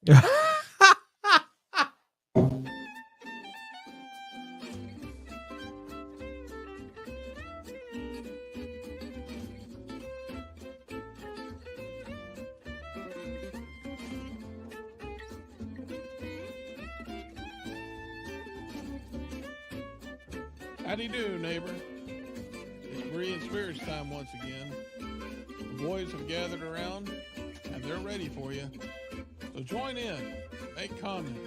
Howdy do, neighbor. It's Berean Spirits time once again. The boys have gathered around, and they're ready for you. So join in, make comments,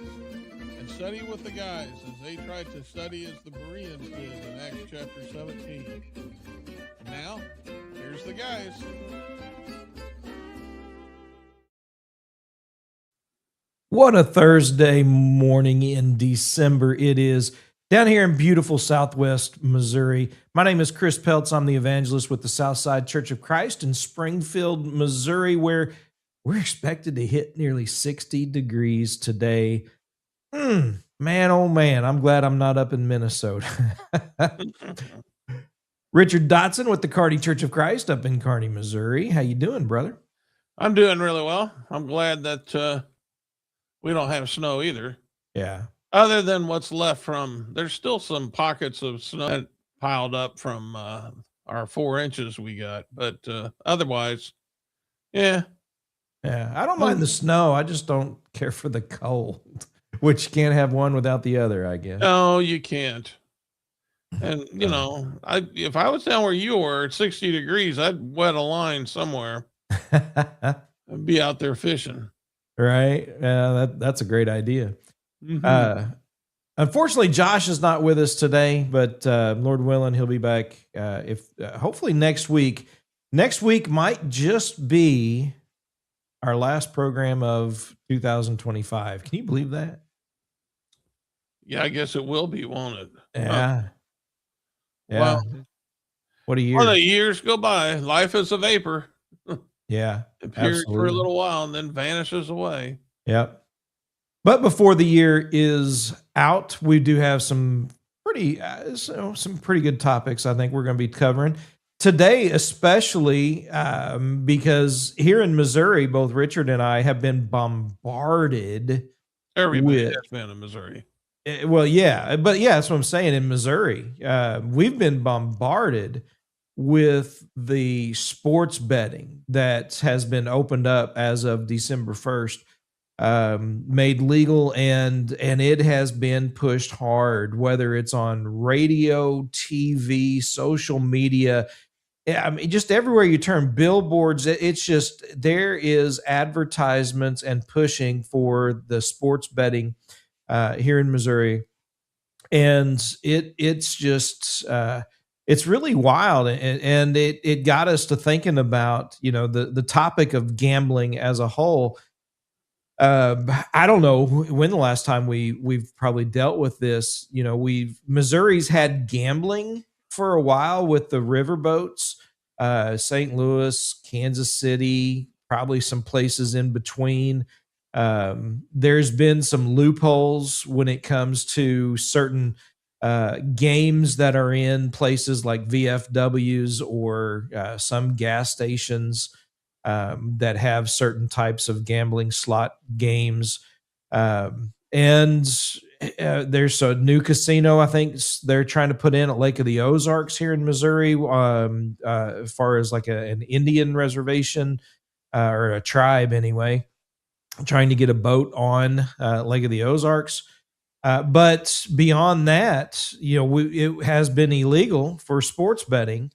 and study with the guys as they try to study as the Bereans did in Acts chapter 17. And now, here's the guys. What a Thursday morning in December it is down here in beautiful Southwest Missouri. My name is Chris Peltz. I'm the evangelist with the Southside Church of Christ in Springfield, Missouri, where we're expected to hit nearly 60 degrees today. Man, oh man, I'm glad I'm not up in Minnesota. Richard Dotson with the Kearney Church of Christ up in Kearney, Missouri. How you doing, brother? I'm doing really well. I'm glad that we don't have snow either. Yeah. Other than what's left from, there's still some pockets of snow that piled up from our 4 inches we got. But otherwise, yeah. Yeah, I don't mind the snow. I just don't care for the cold, which can't have one without the other, I guess. No, you can't. And, you know, if I was down where you were at 60 degrees, I'd wet a line somewhere and be out there fishing. Right? That's a great idea. Mm-hmm. Unfortunately, Josh is not with us today, but Lord willing, he'll be back hopefully next week. Next week might just be our last program of 2025. Can you believe that? Yeah, I guess it will be, won't it? Yeah. Yeah. Well, what a year. Well, the years go by. Life is a vapor. Yeah. It appears absolutely. for a little while and then vanishes away. Yep. But before the year is out, we do have some pretty good topics I think we're going to be covering today, especially because here in Missouri, both Richard and I have been bombarded. Everybody has been in Missouri. Well, yeah, but yeah, that's what I'm saying. In Missouri, we've been bombarded with the sports betting that has been opened up as of December 1st. Made legal, and it has been pushed hard, whether it's on radio, TV, social media. I mean, just everywhere you turn, billboards. It's just there is advertisements and pushing for the sports betting here in Missouri, and it's just it's really wild, and it got us to thinking about the topic of gambling as a whole. I don't know when the last time we've probably dealt with this. Missouri's had gambling for a while with the riverboats, St. Louis, Kansas City, probably some places in between. There's been some loopholes when it comes to certain games that are in places like VFWs or some gas stations that have certain types of gambling slot games. And there's a new casino, I think they're trying to put in at Lake of the Ozarks here in Missouri, as far as like an Indian reservation or a tribe anyway, trying to get a boat on Lake of the Ozarks. But beyond that, it has been illegal for sports betting,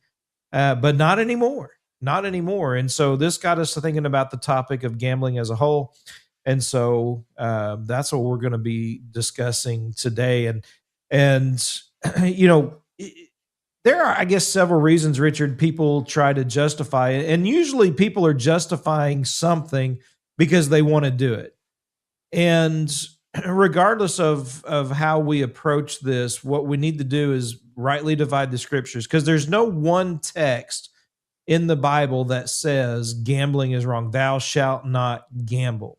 but not anymore. Not anymore. And so this got us to thinking about the topic of gambling as a whole. And so that's what we're going to be discussing today. And there are, I guess, several reasons, Richard, people try to justify it. And usually people are justifying something because they want to do it. And regardless of how we approach this, what we need to do is rightly divide the scriptures, because there's no one text in the Bible that says gambling is wrong. Thou shalt not gamble.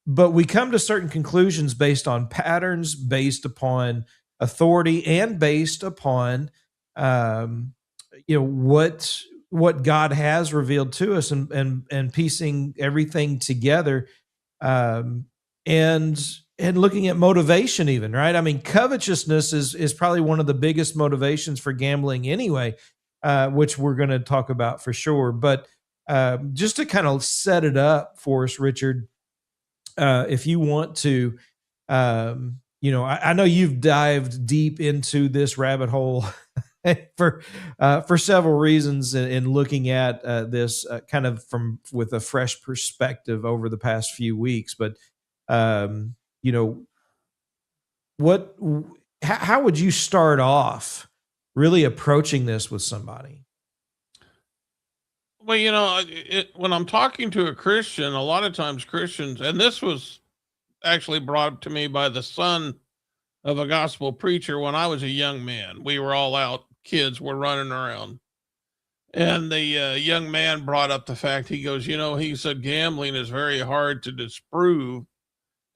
But we come to certain conclusions based on patterns, based upon authority, and based upon what God has revealed to us, and piecing everything together. and looking at motivation even, right? I mean, covetousness is probably one of the biggest motivations for gambling anyway, which we're going to talk about for sure. But just to kind of set it up for us, Richard, if you want to, I know you've dived deep into this rabbit hole for several reasons in looking at this kind of with a fresh perspective over the past few weeks. But um, you know, what how would you start off really approaching this with somebody? Well, when I'm talking to a Christian, a lot of times Christians, and this was actually brought to me by the son of a gospel preacher when I was a young man. We were all out, kids were running around. And the young man brought up the fact, he goes, he said, gambling is very hard to disprove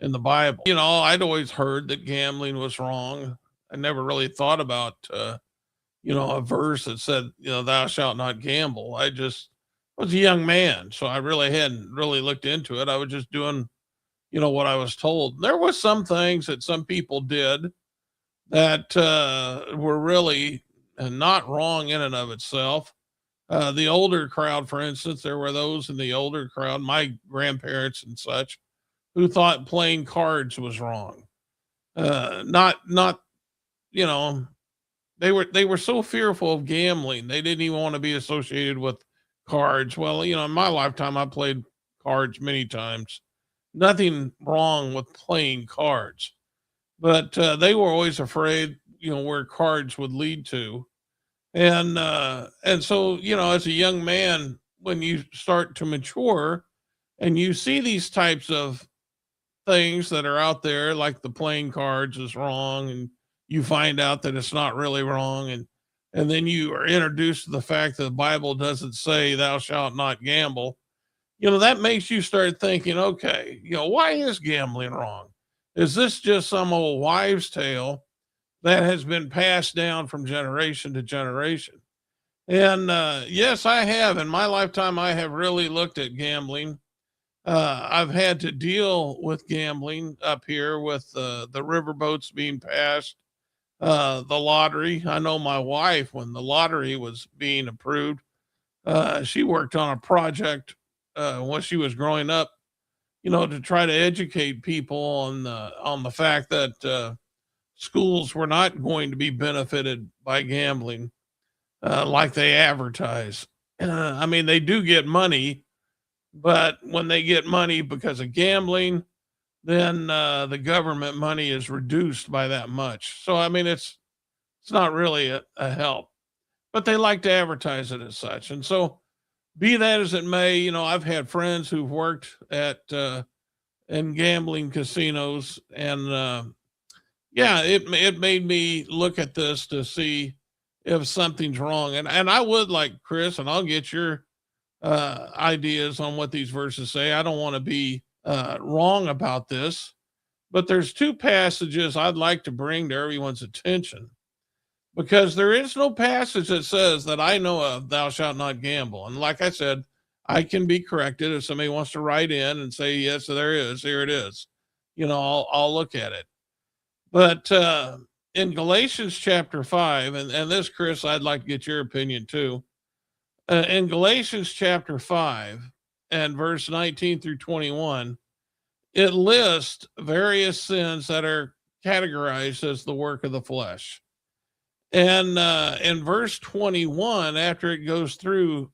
in the Bible. I'd always heard that gambling was wrong. I never really thought about, a verse that said, thou shalt not gamble. I just was a young man. So I really hadn't really looked into it. I was just doing, what I was told. There was some things that some people did that were really not wrong in and of itself. The older crowd, for instance, there were those in the older crowd, my grandparents and such, who thought playing cards was wrong. Not, you know, they were so fearful of gambling, they didn't even want to be associated with cards. Well, in my lifetime, I played cards many times. Nothing wrong with playing cards, but they were always afraid, where cards would lead to. And so, as a young man, when you start to mature and you see these types of things that are out there, like the playing cards is wrong, and you find out that it's not really wrong, and then you are introduced to the fact that the Bible doesn't say thou shalt not gamble. That makes you start thinking, okay, why is gambling wrong? Is this just some old wives' tale that has been passed down from generation to generation? And yes, I have. In my lifetime, I have really looked at gambling. I've had to deal with gambling up here with the riverboats being passed, the lottery. I know my wife, when the lottery was being approved, she worked on a project when she was growing up, to try to educate people on the fact that schools were not going to be benefited by gambling like they advertise. I mean, they do get money, but when they get money because of gambling, then the government money is reduced by that much. So I mean, it's not really a help, but they like to advertise it as such. And so, be that as it may, I've had friends who've worked at in gambling casinos, and yeah, it made me look at this to see if something's wrong. And I would like Chris, and I'll get your ideas on what these verses say. I don't want to be wrong about this, but there's two passages I'd like to bring to everyone's attention, because there is no passage that says that I know of, thou shalt not gamble. And like I said, I can be corrected if somebody wants to write in and say, yes, there is, here it is. I'll look at it. But in Galatians chapter 5, and this, Chris, I'd like to get your opinion too. In Galatians chapter 5 and verse 19 through 21, it lists various sins that are categorized as the work of the flesh. And in verse 21, after it goes through,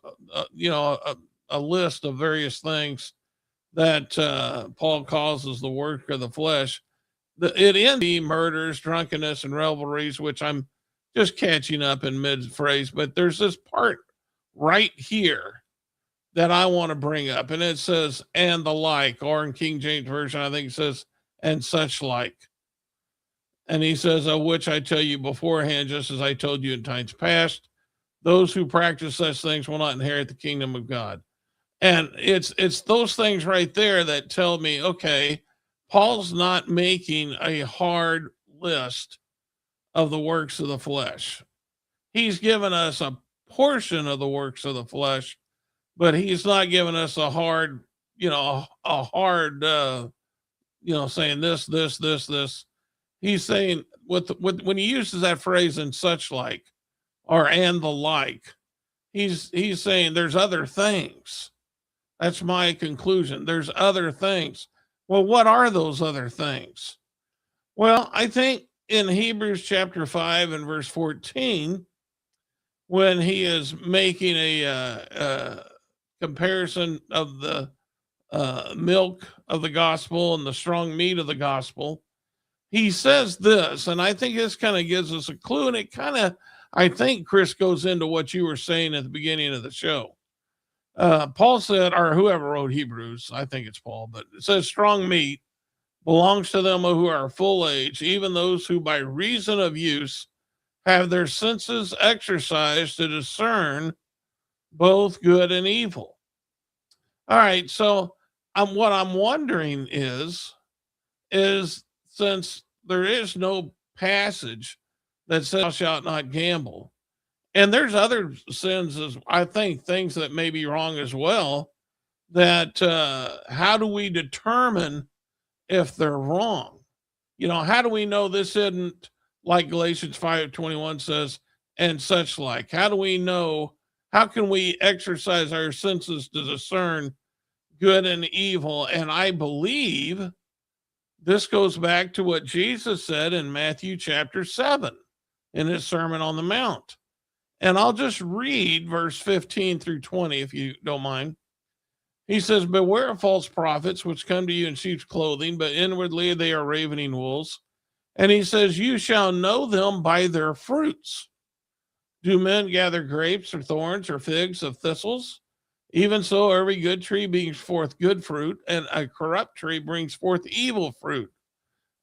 a list of various things that Paul calls as the work of the flesh, it ends the murders, drunkenness, and revelries, which I'm just catching up in mid phrase. But there's this part right here that I want to bring up, and it says, and the like, or in King James Version, I think it says, and such like. And he says, of which I tell you beforehand, just as I told you in times past, those who practice such things will not inherit the kingdom of God. And it's those things right there that tell me, okay, Paul's not making a hard list of the works of the flesh. He's given us a portion of the works of the flesh, but he's not giving us a hard saying this. He's saying when he uses that phrase and such like, or and the like, he's saying there's other things. That's my conclusion. There's other things. Well, what are those other things? Well, I think in Hebrews chapter 5 and verse 14, when he is making a comparison of the milk of the gospel and the strong meat of the gospel, he says this, and I think this kind of gives us a clue, and it kind of, I think, Chris, goes into what you were saying at the beginning of the show. Paul said, or whoever wrote Hebrews, I think it's Paul, but it says strong meat belongs to them who are full age, even those who by reason of use have their senses exercised to discern both good and evil. All right, so what I'm wondering is since there is no passage that says thou shalt not gamble, and there's other sins, as I think, things that may be wrong as well, that how do we determine if they're wrong? How do we know this isn't like Galatians 5:21 says, and such like? How do we know? How can we exercise our senses to discern good and evil? And I believe this goes back to what Jesus said in Matthew chapter 7 in his Sermon on the Mount. And I'll just read verse 15 through 20, if you don't mind. He says, beware of false prophets, which come to you in sheep's clothing, but inwardly they are ravening wolves. And he says, you shall know them by their fruits. Do men gather grapes or thorns or figs of thistles? Even so, every good tree brings forth good fruit, and a corrupt tree brings forth evil fruit.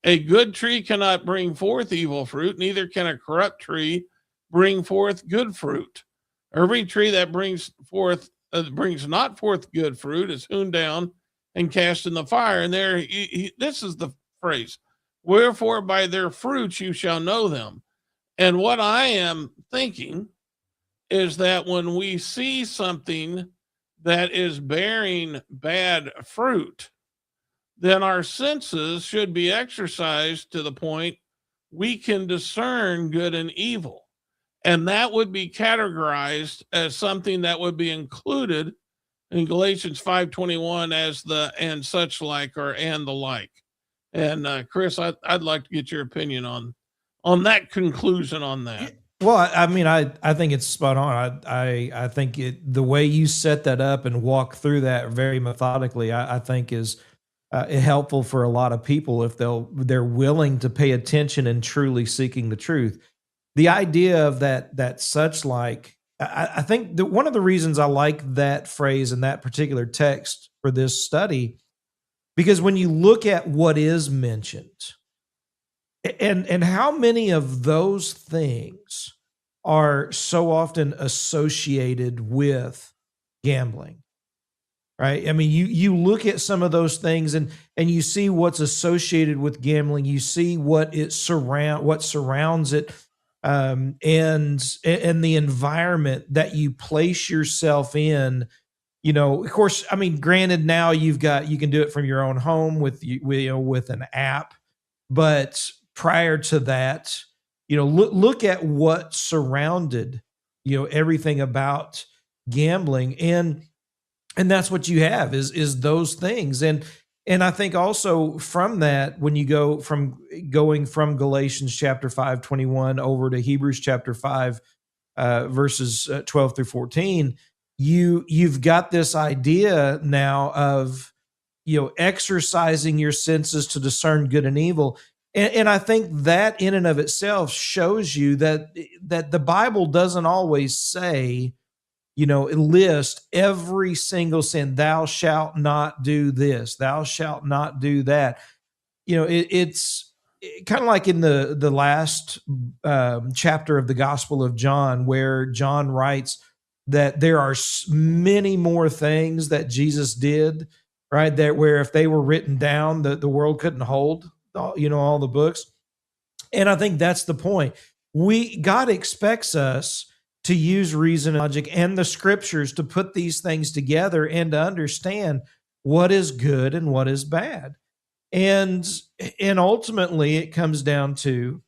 A good tree cannot bring forth evil fruit, neither can a corrupt tree bring forth good fruit. Every tree that brings not forth good fruit is hewn down and cast in the fire. And there, this is the phrase, wherefore by their fruits you shall know them. And what I am thinking is that when we see something that is bearing bad fruit, then our senses should be exercised to the point we can discern good and evil. And that would be categorized as something that would be included in Galatians 5:21 as the and such like, or and the like. And Chris, I'd like to get your opinion on that conclusion on that. Well, I mean, I think it's spot on. I think the way you set that up and walk through that very methodically, I think is helpful for a lot of people if they're willing to pay attention and truly seeking the truth. The idea of that such like, I think that one of the reasons I like that phrase in that particular text for this study, because when you look at what is mentioned, and how many of those things are so often associated with gambling, right? I mean, you look at some of those things and you see what's associated with gambling. You see what surrounds it, and the environment that you place yourself in. Of course, I mean, granted, now you can do it from your own home with an app, but prior to that, look at what surrounded, everything about gambling, and that's what you have is those things, and I think also from that, when you going from Galatians chapter 5:21 over to Hebrews chapter 5 verses 12 through 14, you've got this idea now of exercising your senses to discern good and evil. And I think that in and of itself shows you that the Bible doesn't always say, list every single sin. Thou shalt not do this. Thou shalt not do that. It's kind of like in the last chapter of the Gospel of John, where John writes that there are many more things that Jesus did, right? That where if they were written down, the world couldn't hold all the books. And I think that's the point. God expects us to use reason and logic and the scriptures to put these things together and to understand what is good and what is bad. And and ultimately it comes down to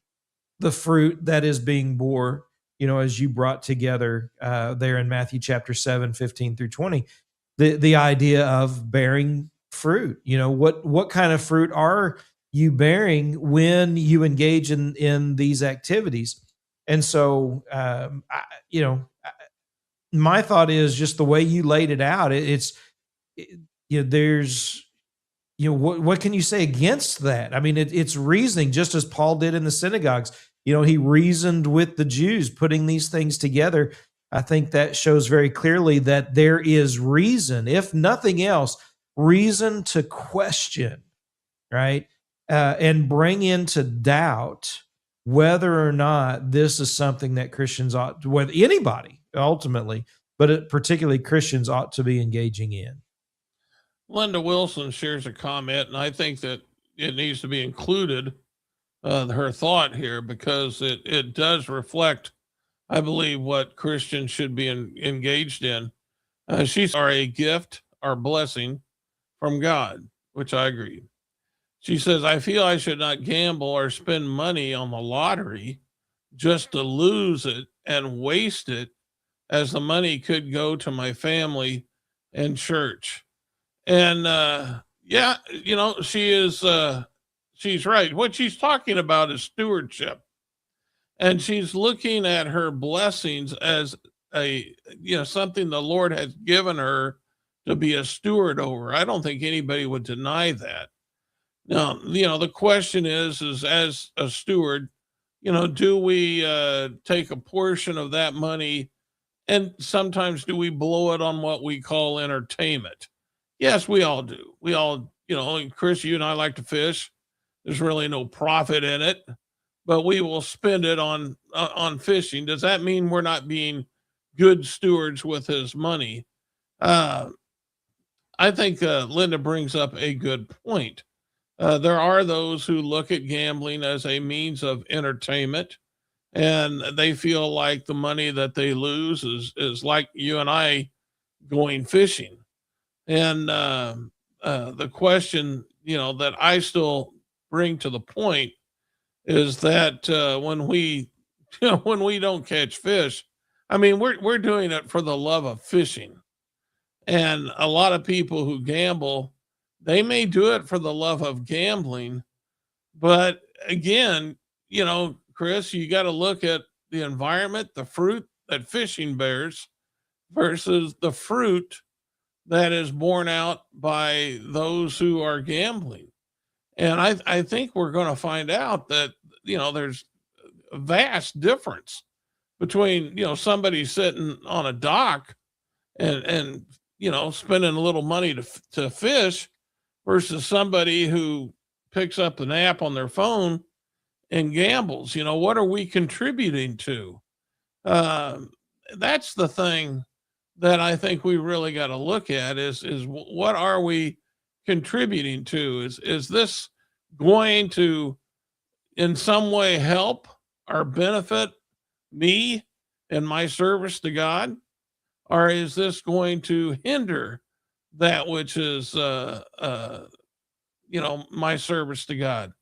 the fruit that is being bore, as you brought together there in Matthew chapter 7, 15 through 20, the idea of bearing fruit. What kind of fruit are you bearing when you engage in these activities? And so, my thought is just the way you laid it out. There's what can you say against that? I mean, it's reasoning, just as Paul did in the synagogues. He reasoned with the Jews, putting these things together. I think that shows very clearly that there is reason, if nothing else, reason to question, right? And bring into doubt whether or not this is something that Christians ought, whether anybody ultimately, but particularly Christians ought to be engaging in. Linda Wilson shares a comment, and I think that it needs to be included, her thought here, because it does reflect, I believe, what Christians should be engaged in. She's are a gift or blessing from God, which I agree. She says, I feel I should not gamble or spend money on the lottery just to lose it and waste it, as the money could go to my family and church. And yeah, she's right. What she's talking about is stewardship. And she's looking at her blessings as something the Lord has given her to be a steward over. I don't think anybody would deny that. Now, the question is as a steward, do we take a portion of that money, and sometimes do we blow it on what we call entertainment? Yes, we all do. We all, and Chris, you and I like to fish. There's really no profit in it, but we will spend it on fishing. Does that mean we're not being good stewards with his money? Uh, I think Linda brings up a good point. There are those who look at gambling as a means of entertainment, and they feel like the money that they lose is like you and I going fishing. And the question, that I still bring to the point is that when we, when we don't catch fish, I mean, we're doing it for the love of fishing. And a lot of people who gamble, they may do it for the love of gambling, but again, Chris, you got to look at the environment, the fruit that fishing bears versus the fruit that is borne out by those who are gambling. And I think we're going to find out that, there's a vast difference between, somebody sitting on a dock and spending a little money to fish versus somebody who picks up an app on their phone and gambles. What are we contributing to? Um, that's the thing that I think we really got to look at is what are we contributing to? Is this going to in some way help or benefit me and my service to God? Or is this going to hinder that which is, my service to God?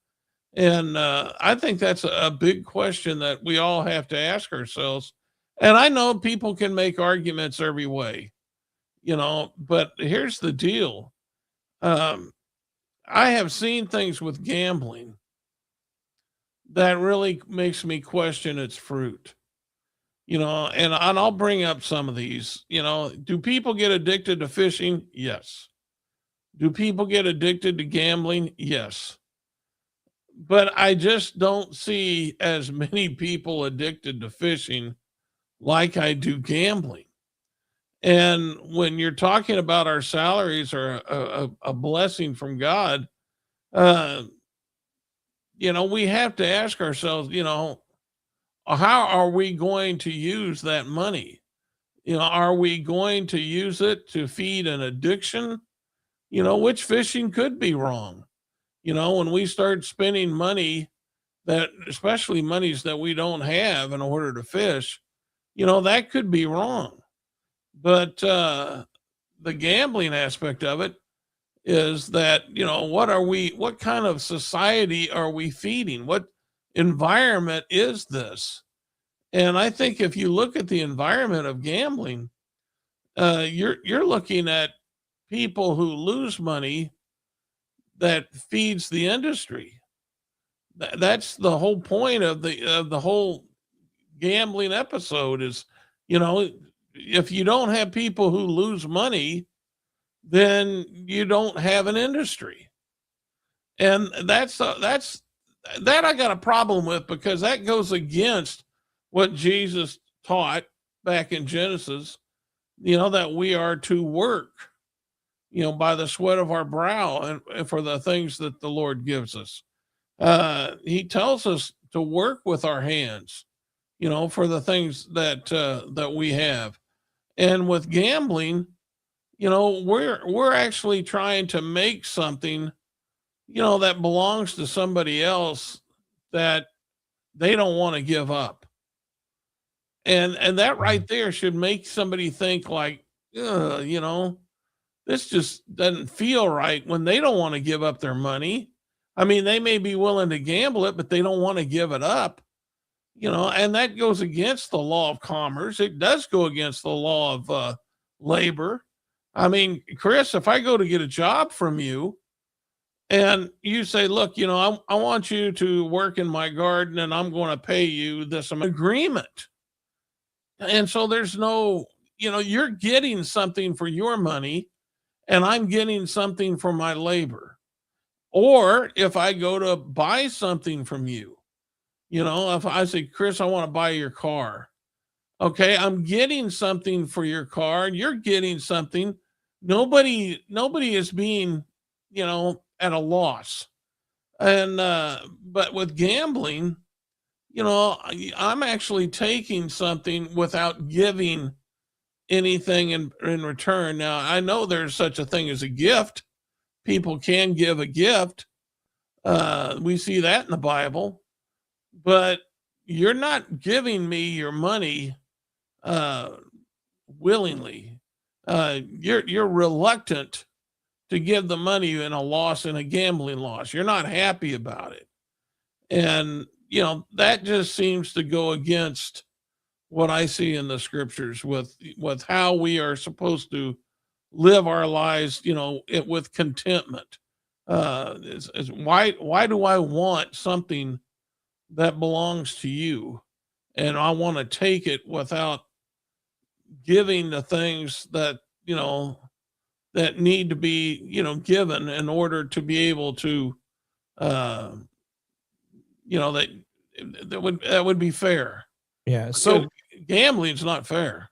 And I think that's a big question that we all have to ask ourselves. And I know people can make arguments every way, but here's the deal. Um, I have seen things with gambling that really makes me question its fruit. And I'll bring up some of these. Do people get addicted to fishing? Yes. Do people get addicted to gambling? Yes. But I just don't see as many people addicted to fishing like I do gambling. And when you're talking about our salaries are a blessing from God, uh, we have to ask ourselves, how are we going to use that money? Are we going to use it to feed an addiction? Which fishing could be wrong. When we start spending money that, especially monies that we don't have in order to fish, that could be wrong. But the gambling aspect of it, is that, what kind of society are we feeding? What environment is this? And I think if you look at the environment of gambling, you're looking at people who lose money that feeds the industry. That's the whole point of the whole gambling episode is, you know, if you don't have people who lose money, then you don't have an industry. And that's that I got a problem with, because that goes against what Jesus taught back in Genesis, that we are to work, by the sweat of our brow, and for the things that the Lord gives us. He tells us to work with our hands, for the things that we have. And with gambling, we're actually trying to make something, that belongs to somebody else that they don't want to give up. And that right there should make somebody think like, this just doesn't feel right when they don't want to give up their money. I mean, they may be willing to gamble it, but they don't want to give it up, and that goes against the law of commerce. It does go against the law of labor. I mean, Chris, if I go to get a job from you and you say, look, I want you to work in my garden and I'm going to pay you this agreement. And so there's no, you're getting something for your money and I'm getting something for my labor. Or if I go to buy something from you, if I say, Chris, I want to buy your car. Okay, I'm getting something for your car, and you're getting something. Nobody is being, at a loss. And but with gambling, I'm actually taking something without giving anything in return. Now, I know there's such a thing as a gift. People can give a gift. We see that in the Bible, but you're not giving me your money willingly. You're reluctant to give the money in a gambling loss. You're not happy about it. And, that just seems to go against what I see in the scriptures with how we are supposed to live our lives, with contentment. Why do I want something that belongs to you, and I want to take it without giving the things that that need to be given in order to be able to uh, that would be fair. Yeah. So So gambling's not fair.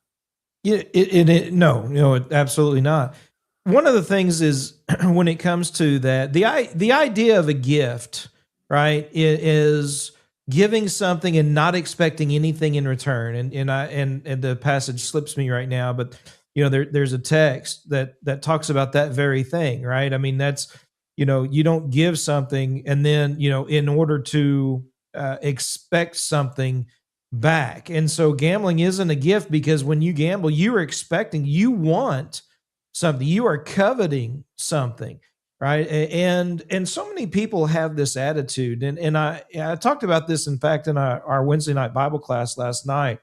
yeah, no, absolutely not. One of the things is when it comes to that, the idea of a gift, right, is giving something and not expecting anything in return. And the passage slips me right now, but there's a text that talks about that very thing, right? I mean, that's you don't give something and then in order to expect something back. And so gambling isn't a gift, because when you gamble, you want something, you are coveting something, right? And so many people have this attitude. And I talked about this, in fact, in our Wednesday night Bible class last night,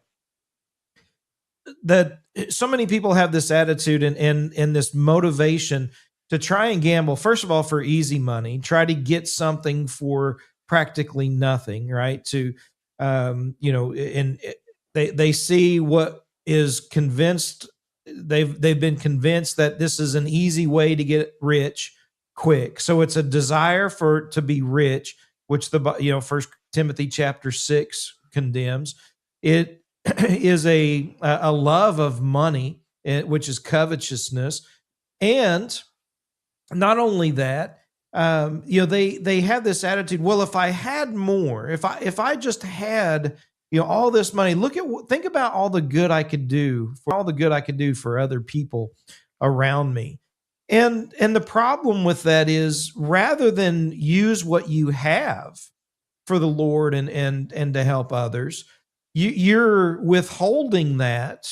that so many people have this attitude and this motivation to try and gamble, first of all, for easy money, try to get something for practically nothing, right? And they see what is convinced, they've been convinced that this is an easy way to get rich quick. So it's a desire to be rich, which First Timothy chapter 6 condemns. It is a love of money, which is covetousness. And not only that, they have this attitude. Well, if I had more, if I just had all this money, think about all the good I could do for other people around me. And the problem with that is, rather than use what you have for the Lord and to help others, you're withholding that,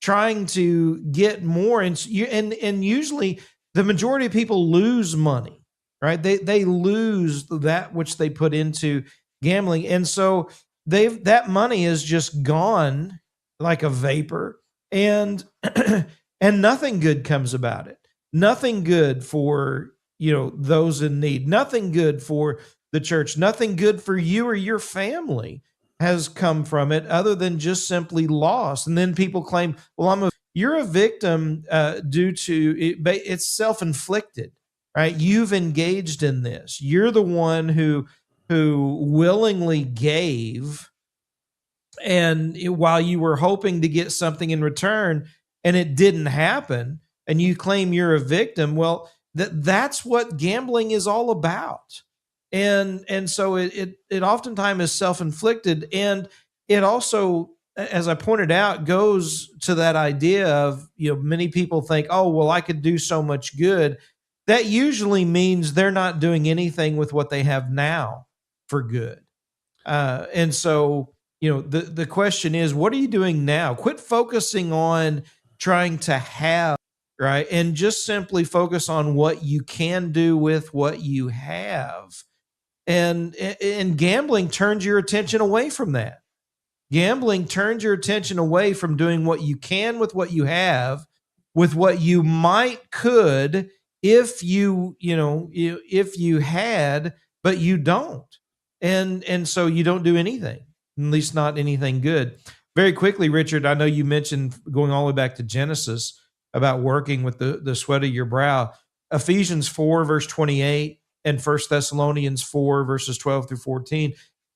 trying to get more, and usually the majority of people lose money, right? They lose that which they put into gambling, and so that money is just gone like a vapor, and and nothing good comes about it. Nothing good for those in need. Nothing good for the church. Nothing good for you or your family has come from it, other than just simply loss. And then people claim, "Well, you're a victim due to it, but it's self-inflicted, right? You've engaged in this. You're the one who willingly gave, and while you were hoping to get something in return, and it didn't happen, and you claim you're a victim." Well, that's what gambling is all about. And so it oftentimes is self-inflicted, and it also, as I pointed out, goes to that idea of, many people think, "Oh, well, I could do so much good." That usually means they're not doing anything with what they have now for good. And so, the question is, what are you doing now? Quit focusing on trying to have, right? And just simply focus on what you can do with what you have. And gambling turns your attention away from that. Gambling turns your attention away from doing what you can with what you have, with what you could if if you had, but you don't. And so you don't do anything, at least not anything good. Very quickly, Richard, I know you mentioned going all the way back to Genesis about working with the sweat of your brow. Ephesians 4, verse 28, and 1 Thessalonians 4, verses 12 through 14,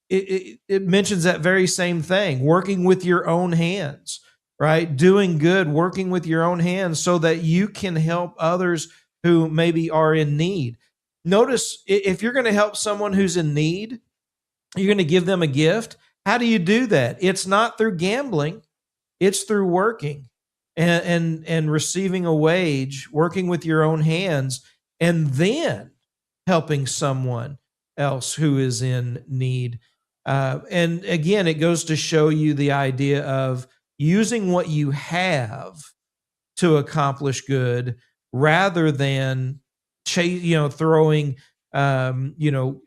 it mentions that very same thing, working with your own hands, right? Doing good, working with your own hands so that you can help others who maybe are in need. Notice, if you're going to help someone who's in need, you're going to give them a gift. How do you do that? It's not through gambling. It's through working and receiving a wage, working with your own hands, and then helping someone else who is in need. And again, it goes to show you the idea of using what you have to accomplish good, rather than throwing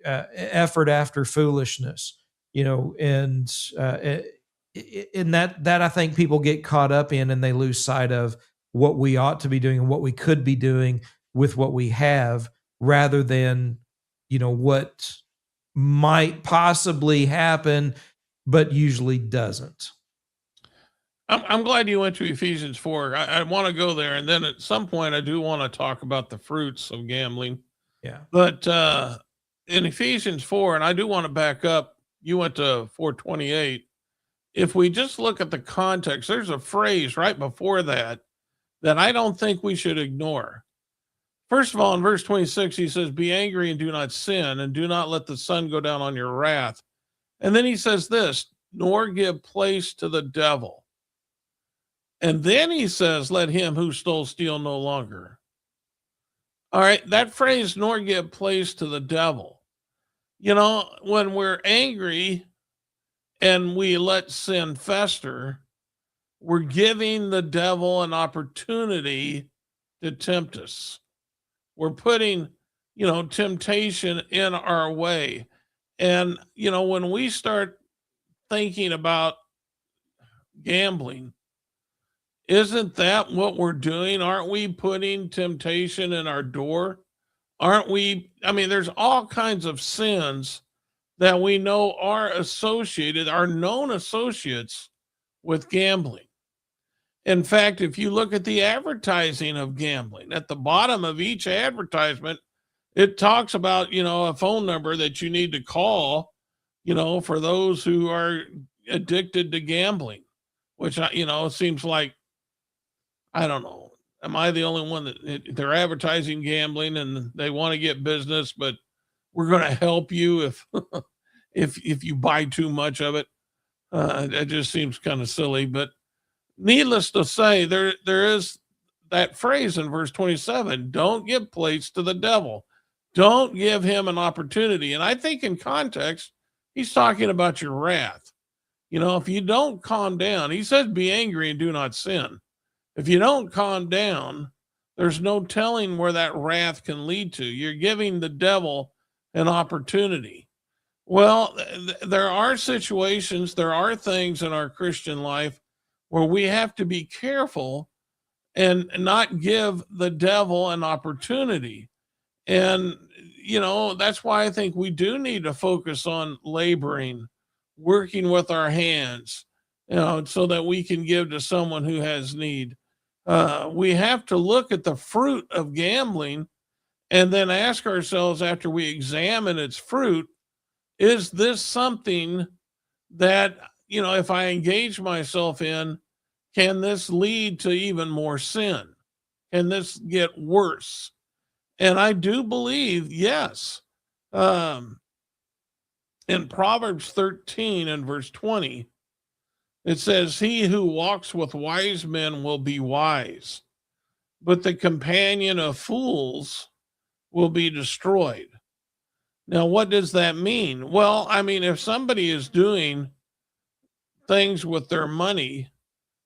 effort after foolishness. And in that I think people get caught up in, and they lose sight of what we ought to be doing and what we could be doing with what we have, rather than what might possibly happen but usually doesn't. I'm glad you went to Ephesians 4. I want to go there, and then at some point I do want to talk about the fruits of gambling. Yeah. But in Ephesians 4, and I do want to back up, you went to 4:28. If we just look at the context, there's a phrase right before that I don't think we should ignore. First of all, in verse 26, he says, "Be angry and do not sin, and do not let the sun go down on your wrath." And then he says this, "Nor give place to the devil." And then he says, "Let him who stole steal no longer." All right, that phrase, "nor give place to the devil." When we're angry and we let sin fester, we're giving the devil an opportunity to tempt us. We're putting, temptation in our way. And, when we start thinking about gambling, isn't that what we're doing? Aren't we putting temptation in our door? Aren't we? I mean, there's all kinds of sins that we know are known associates with gambling. In fact, if you look at the advertising of gambling, at the bottom of each advertisement, it talks about, a phone number that you need to call, for those who are addicted to gambling, which, seems like, I don't know. Am I the only one that they're advertising gambling and they want to get business, but we're going to help you if if you buy too much of it? It just seems kind of silly. But needless to say, there is that phrase in verse 27: "Don't give place to the devil." Don't give him an opportunity. And I think in context, he's talking about your wrath. If you don't calm down, he says, "Be angry and do not sin." If you don't calm down, there's no telling where that wrath can lead to. You're giving the devil an opportunity. Well, there are situations, there are things in our Christian life where we have to be careful and not give the devil an opportunity. And, that's why I think we do need to focus on laboring, working with our hands, so that we can give to someone who has need. We have to look at the fruit of gambling and then ask ourselves, after we examine its fruit, is this something that, if I engage myself in, can this lead to even more sin? Can this get worse? And I do believe, yes. Um, in Proverbs 13 and verse 20, it says, "He who walks with wise men will be wise, but the companion of fools will be destroyed." Now, what does that mean? Well, I mean, if somebody is doing things with their money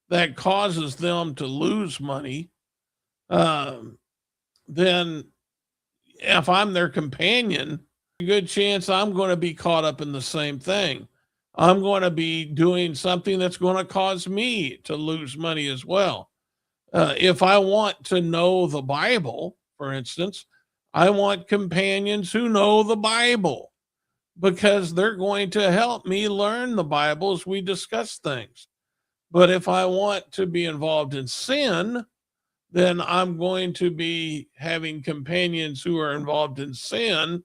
that causes them to lose money, um, then if I'm their companion, a good chance I'm going to be caught up in the same thing. I'm going to be doing something that's going to cause me to lose money as well. If I want to know the Bible, for instance, I want companions who know the Bible because they're going to help me learn the Bible as we discuss things. But if I want to be involved in sin, then I'm going to be having companions who are involved in sin,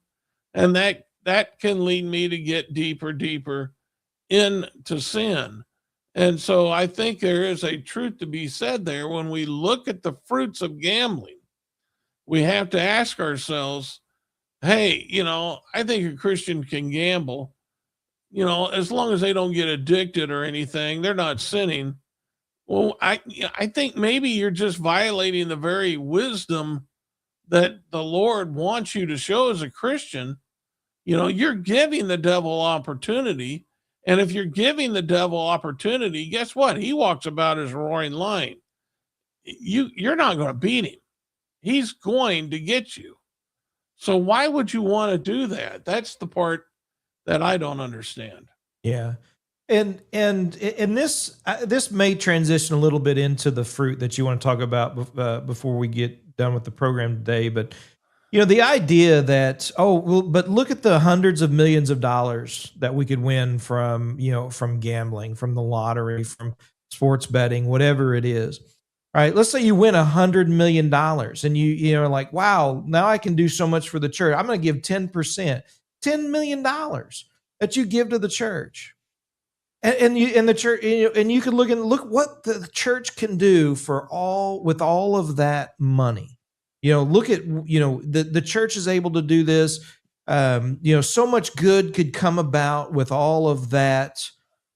and that can lead me to get deeper into sin. And so I think there is a truth to be said there. When we look at the fruits of gambling, we have to ask ourselves, hey, I think a Christian can gamble, as long as they don't get addicted or anything, they're not sinning. Well, I think maybe you're just violating the very wisdom that the Lord wants you to show as a Christian. You're giving the devil opportunity. And if you're giving the devil opportunity, guess what? He walks about as a roaring lion. You're not going to beat him. He's going to get you. So why would you want to do that? That's the part that I don't understand. Yeah. And this may transition a little bit into the fruit that you want to talk about before we get done with the program today. But the idea that but look at the hundreds of millions of dollars that we could win from from gambling, from the lottery, from sports betting, whatever it is. All right, let's say you win $100 million, and you're like, wow, now I can do so much for the church. I'm going to give 10%, $10 million that you give to the church. And the church, and you can look what the church can do with all of that money. Look at the church is able to do this. So much good could come about with all of that.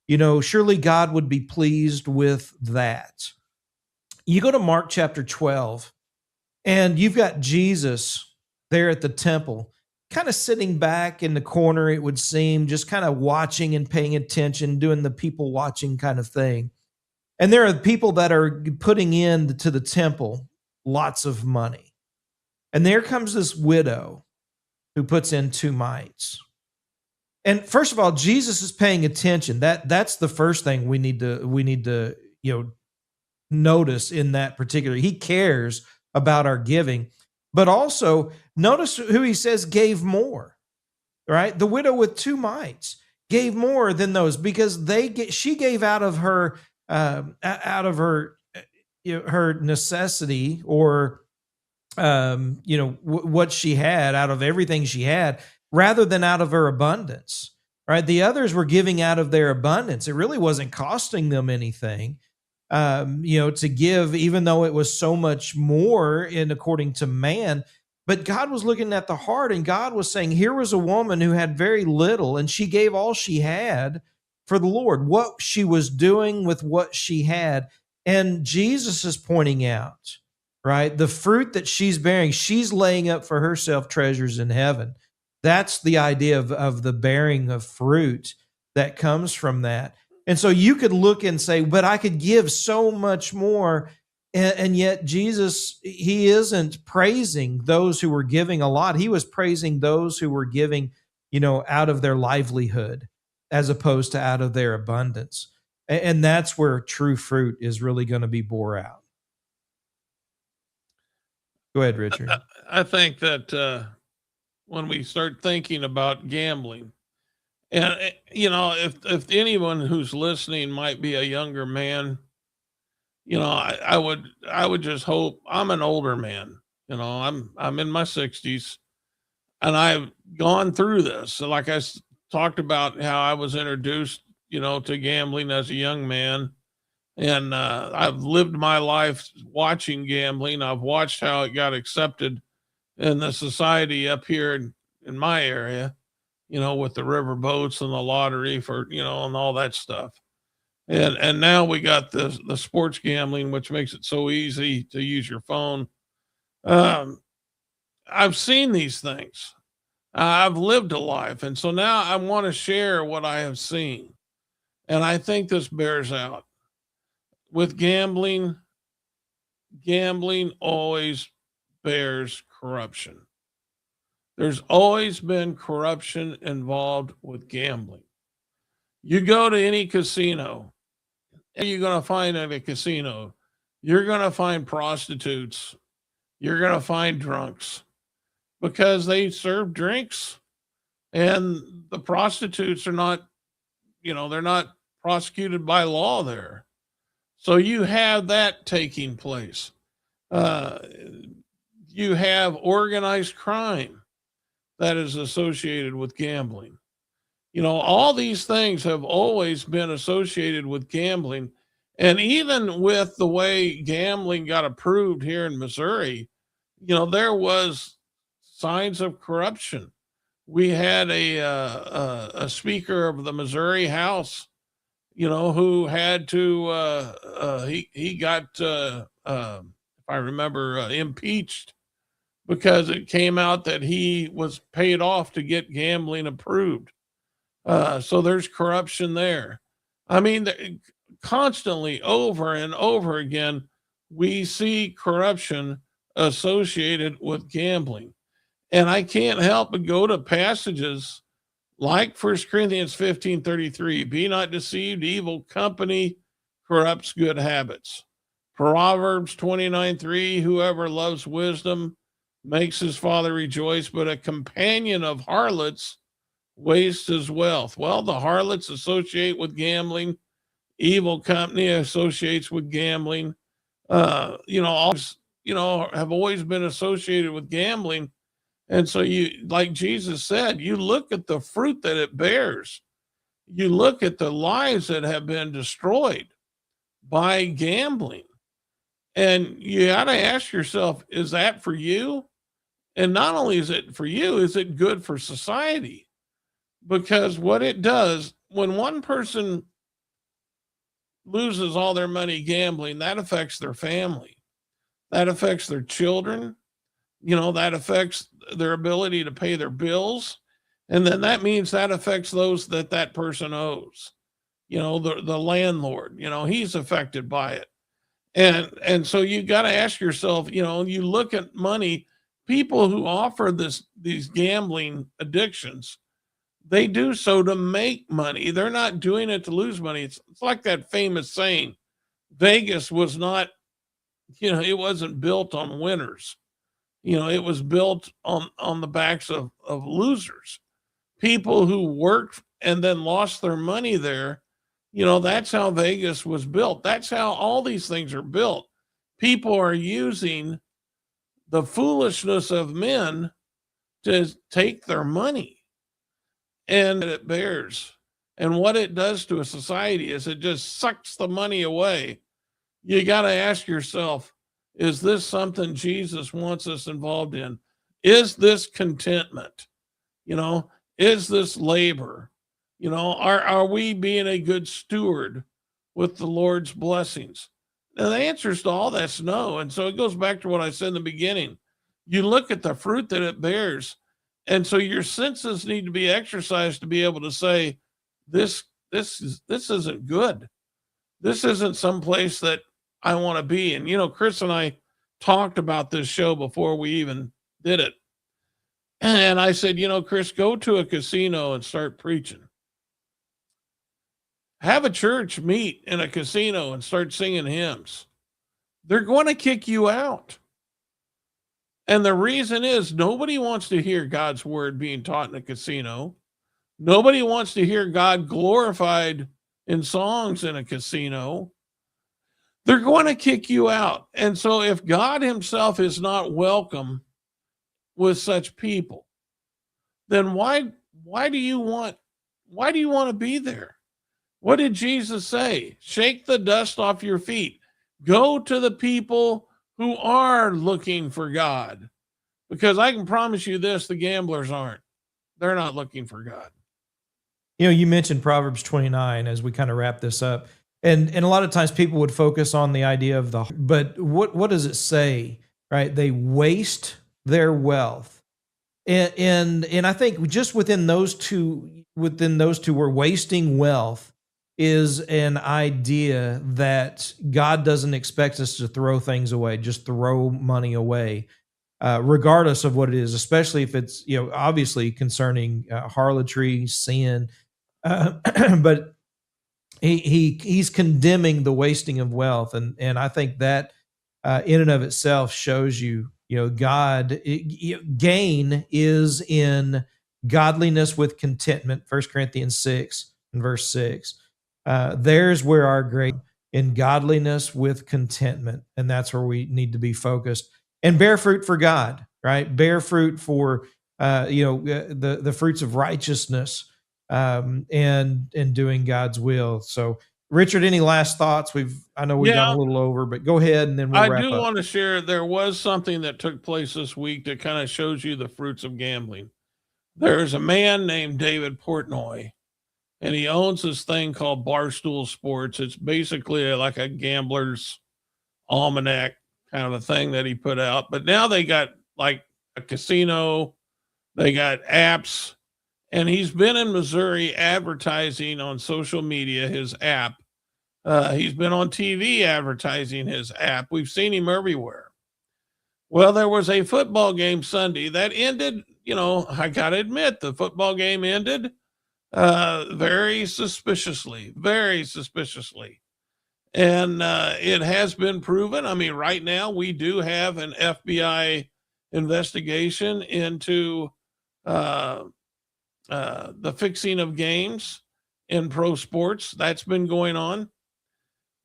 Surely God would be pleased with that. You go to Mark chapter 12, and you've got Jesus there at the temple, kind of sitting back in the corner, it would seem, just kind of watching and paying attention, doing the people watching kind of thing. And there are people that are putting into the temple lots of money. And there comes this widow who puts in 2 mites. And first of all, Jesus is paying attention. That's the first thing we need to notice in that particular. He cares about our giving. But also, notice who he says gave more, right? The widow with 2 mites gave more than those because she gave out of her her necessity, or what she had, out of everything she had, rather than out of her abundance, right? The others were giving out of their abundance. It really wasn't costing them anything. To give, even though it was so much more according to man. But God was looking at the heart, and God was saying, here was a woman who had very little, and she gave all she had for the Lord, what she was doing with what she had. And Jesus is pointing out, right, the fruit that she's bearing, she's laying up for herself treasures in heaven. That's the idea of the bearing of fruit that comes from that. And so you could look and say, but I could give so much more. And yet Jesus, he isn't praising those who were giving a lot. He was praising those who were giving, out of their livelihood as opposed to out of their abundance. And that's where true fruit is really going to be bore out. Go ahead, Richard. I think that when we start thinking about gambling, and if anyone who's listening might be a younger man, I would just hope. I'm an older man. I'm in my 60s, and I've gone through this. So like talked about how I was introduced, to gambling as a young man, and I've lived my life watching gambling. I've watched how it got accepted in the society up here in my area, with the river boats and the lottery and all that stuff. And now we got the sports gambling, which makes it so easy to use your phone. I've seen these things. I've lived a life, and so now I want to share what I have seen. And I think this bears out. With gambling always bears corruption. There's always been corruption involved with gambling. You go to any casino, and you're going to find at a casino, you're going to find prostitutes, you're going to find drunks, because they serve drinks, and the prostitutes are not, they're not prosecuted by law there. So you have that taking place. You have organized crime that is associated with gambling. All these things have always been associated with gambling. And even with the way gambling got approved here in Missouri, there was signs of corruption. We had a speaker of the Missouri House, who had to, he got, if I remember, impeached because it came out that he was paid off to get gambling approved. So there's corruption there. I mean, constantly over and over again, we see corruption associated with gambling. And I can't help but go to passages like 1 Corinthians 15:33, be not deceived, evil company corrupts good habits. Proverbs 29:3, whoever loves wisdom makes his father rejoice, but a companion of harlots wastes his wealth. Well, the harlots associate with gambling. Evil company associates with gambling. Have always been associated with gambling. And so you, like Jesus said, you look at the fruit that it bears. You look at the lives that have been destroyed by gambling. And you got to ask yourself, is that for you? And not only is it for you, is it good for society? Because what it does, when one person loses all their money gambling, that affects their family. That affects their children. That affects their ability to pay their bills. And then that means that affects those that person owes. The landlord, he's affected by it. And so you got to ask yourself, you look at money, people who offer these gambling addictions, they do so to make money. They're not doing it to lose money. It's like that famous saying, Vegas was not, it wasn't built on winners. It was built on the backs of losers, people who worked and then lost their money there. That's how Vegas was built. That's how all these things are built. People are using the foolishness of men to take their money, and it bears. And what it does to a society is it just sucks the money away. You got to ask yourself, is this something Jesus wants us involved in? Is this contentment? Is this labor? Are we being a good steward with the Lord's blessings? And the answers to all that's no. And so it goes back to what I said in the beginning. You look at the fruit that it bears. And so your senses need to be exercised to be able to say, this isn't good. This isn't some place that I want to be. And, Chris and I talked about this show before we even did it. And I said, Chris, go to a casino and start preaching. Have a church meet in a casino and start singing hymns. They're going to kick you out. And the reason is nobody wants to hear God's word being taught in a casino. Nobody wants to hear God glorified in songs in a casino. They're going to kick you out. And so if God himself is not welcome with such people, then why do you want to be there? What did Jesus say? Shake the dust off your feet. Go to the people who are looking for God. Because I can promise you this, the gamblers aren't. They're not looking for God. You mentioned Proverbs 29 as we kind of wrap this up. And a lot of times people would focus on the idea of but what does it say, right? They waste their wealth. And I think just within those two, we're wasting wealth is an idea that God doesn't expect us to throw things away, just throw money away, regardless of what it is, especially if it's, obviously concerning harlotry, sin, but he's condemning the wasting of wealth. And I think that in and of itself shows God, gain is in godliness with contentment. 1 Corinthians 6 and verse 6. There's where our great in godliness with contentment. And that's where we need to be focused and bear fruit for God, right? Bear fruit for, the fruits of righteousness, and doing God's will. So Richard, any last thoughts? I know we've gone a little over, but go ahead and then we'll wrap up. I do want to share, there was something that took place this week that kind of shows you the fruits of gambling. There's a man named David Portnoy, and he owns this thing called Barstool Sports. It's basically like a gambler's almanac kind of a thing that he put out. But now they got like a casino, they got apps, and he's been in Missouri advertising on social media his app. He's been on TV advertising his app. We've seen him everywhere. Well, there was a football game Sunday that ended, I got to admit, the football game ended very suspiciously. And it has been proven. I mean, right now we do have an FBI investigation into the fixing of games in pro sports. That's been going on.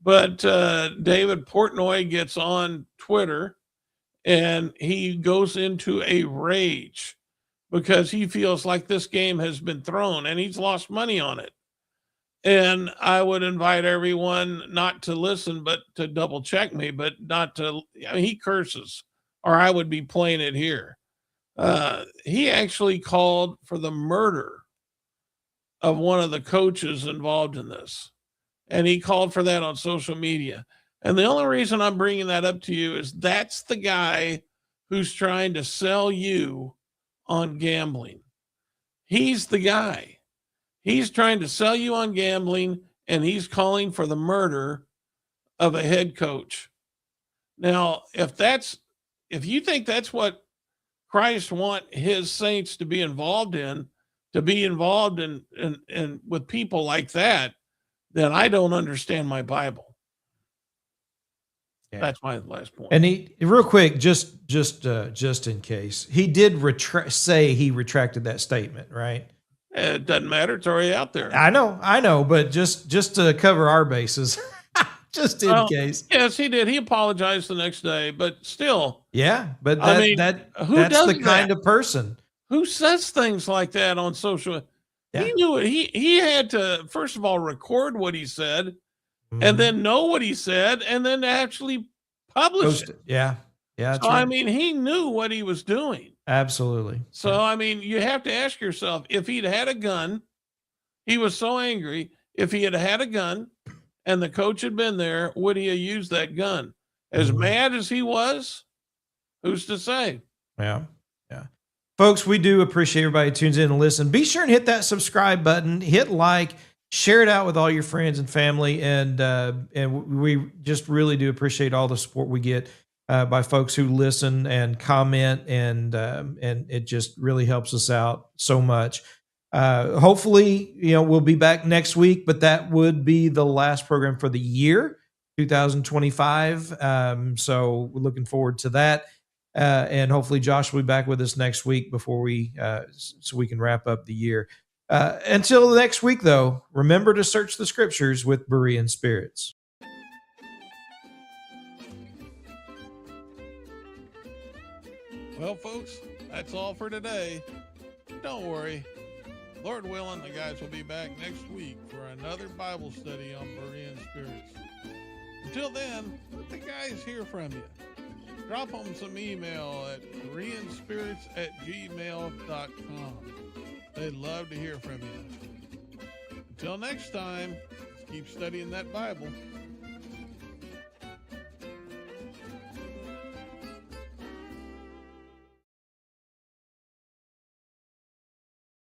But David Portnoy gets on Twitter and he goes into a rage because he feels like this game has been thrown and he's lost money on it. And I would invite everyone not to listen, but to double check me, but not to, he curses, or I would be playing it here. He actually called for the murder of one of the coaches involved in this. And he called for that on social media. And the only reason I'm bringing that up to you is that's the guy who's trying to sell you on gambling. He's the guy. He's trying to sell you on gambling, and he's calling for the murder of a head coach. Now, if you think that's what Christ want his saints to be involved in with people like that, then I don't understand my Bible. Yeah. That's my last point. And he, real quick, just in case, he did say he retracted that statement, right? It doesn't matter; it's already out there. I know, but just to cover our bases, just in case. Yes, he did. He apologized the next day, but still. Yeah, but that's the kind of person who says things like that on social. Yeah. He knew it. He had to, first of all, record what he said, and then know what he said, and then actually publish it. Yeah. So, right. I mean, he knew what he was doing. Absolutely. So, yeah. I mean, you have to ask yourself, if he'd had a gun, he was so angry. If he had had a gun and the coach had been there, would he have used that gun? As mad as he was, who's to say? Yeah. Folks, we do appreciate everybody who tunes in and listen. Be sure and hit that subscribe button, hit like, share it out with all your friends and family. And we just really do appreciate all the support we get by folks who listen and comment, and it just really helps us out so much. Hopefully, we'll be back next week, but that would be the last program for the year 2025. So we're looking forward to that. And hopefully Josh will be back with us next week before so we can wrap up the year. Until next week, though, remember to search the scriptures with Berean spirits. Well, folks, that's all for today. Don't worry. Lord willing, the guys will be back next week for another Bible study on Berean spirits. Until then, let the guys hear from you. Drop them some email at bereanspirits@gmail.com. They'd love to hear from you. Until next time, let's keep studying that Bible.